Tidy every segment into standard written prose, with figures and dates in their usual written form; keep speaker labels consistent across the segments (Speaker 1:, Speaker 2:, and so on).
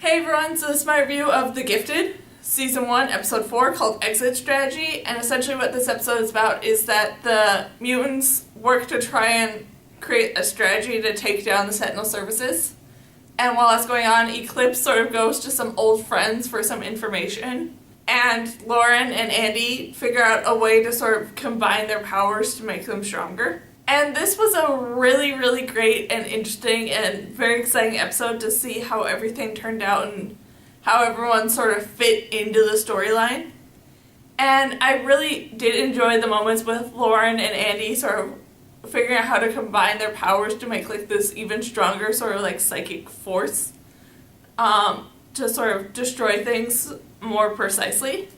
Speaker 1: Hey everyone, so this is my review of The Gifted, Season 1, Episode 4, called Exit Strategy, and essentially what this episode is about is that the mutants work to try and create a strategy to take down the Sentinel services. And while that's going on, Eclipse sort of goes to some old friends for some information, and Lauren and Andy figure out a way to sort of combine their powers to make them stronger. And this was a really, really great and interesting and very exciting episode to see how everything turned out and how everyone sort of fit into the storyline. And I really did enjoy the moments with Lauren and Andy sort of figuring out how to combine their powers to make like this even stronger sort of like psychic force to sort of destroy things more precisely.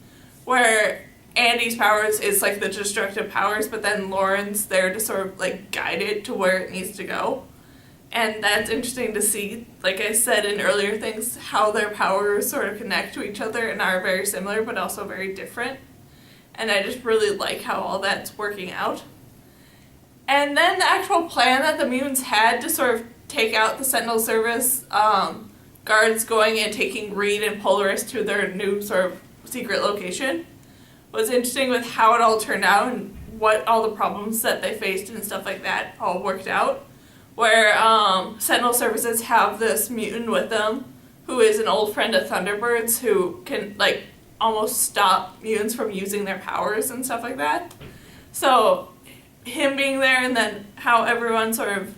Speaker 1: Where Andy's powers is like the destructive powers, but then Lauren's there to sort of like guide it to where it needs to go. And that's interesting to see, like I said in earlier things, how their powers sort of connect to each other and are very similar but also very different. And I just really like how all that's working out. And then the actual plan that the mutants had to sort of take out the Sentinel service guards going and taking Reed and Polaris to their new sort of secret location was interesting with how it all turned out and what all the problems that they faced and stuff like that all worked out. Where Sentinel Services have this mutant with them who is an old friend of Thunderbirds who can like almost stop mutants from using their powers and stuff like that. So him being there and then how everyone sort of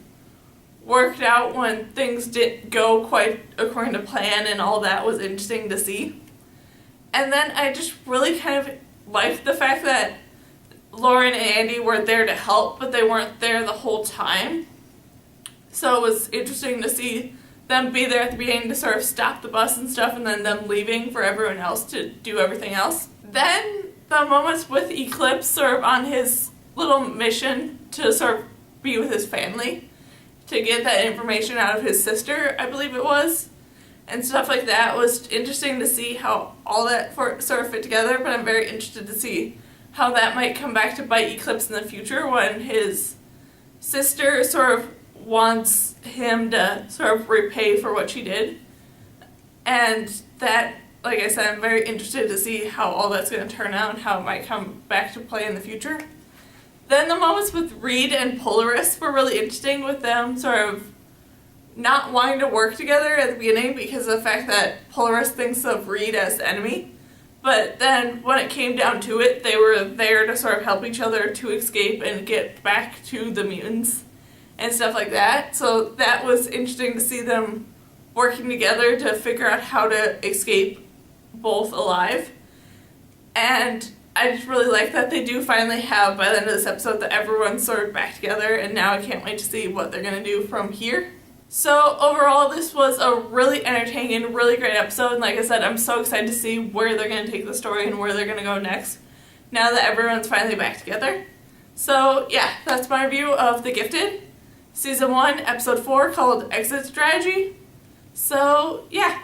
Speaker 1: worked out when things didn't go quite according to plan and all that was interesting to see. And then I just really kind of liked the fact that Lauren and Andy were there to help, but they weren't there the whole time. So it was interesting to see them be there at the beginning to sort of stop the bus and stuff, and then them leaving for everyone else to do everything else. Then the moments with Eclipse sort of on his little mission to sort of be with his family, to get that information out of his sister, I believe it was. And stuff like that was interesting to see how all that sort of fit together, but I'm very interested to see how that might come back to bite Eclipse in the future when his sister sort of wants him to sort of repay for what she did. And that, like I said, I'm very interested to see how all that's going to turn out and how it might come back to play in the future. Then the moments with Reed and Polaris were really interesting with them sort of not wanting to work together at the beginning because of the fact that Polaris thinks of Reed as the enemy. But then when it came down to it, they were there to sort of help each other to escape and get back to the mutants and stuff like that. So that was interesting to see them working together to figure out how to escape both alive. And I just really like that they do finally have, by the end of this episode, that everyone's sort of back together, and now I can't wait to see what they're going to do from here. So overall, this was a really entertaining and really great episode, and like I said, I'm so excited to see where they're going to take the story and where they're going to go next, now that everyone's finally back together. So yeah, that's my review of The Gifted, Season 1, Episode 4, called Exit Strategy. So yeah,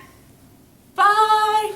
Speaker 1: bye!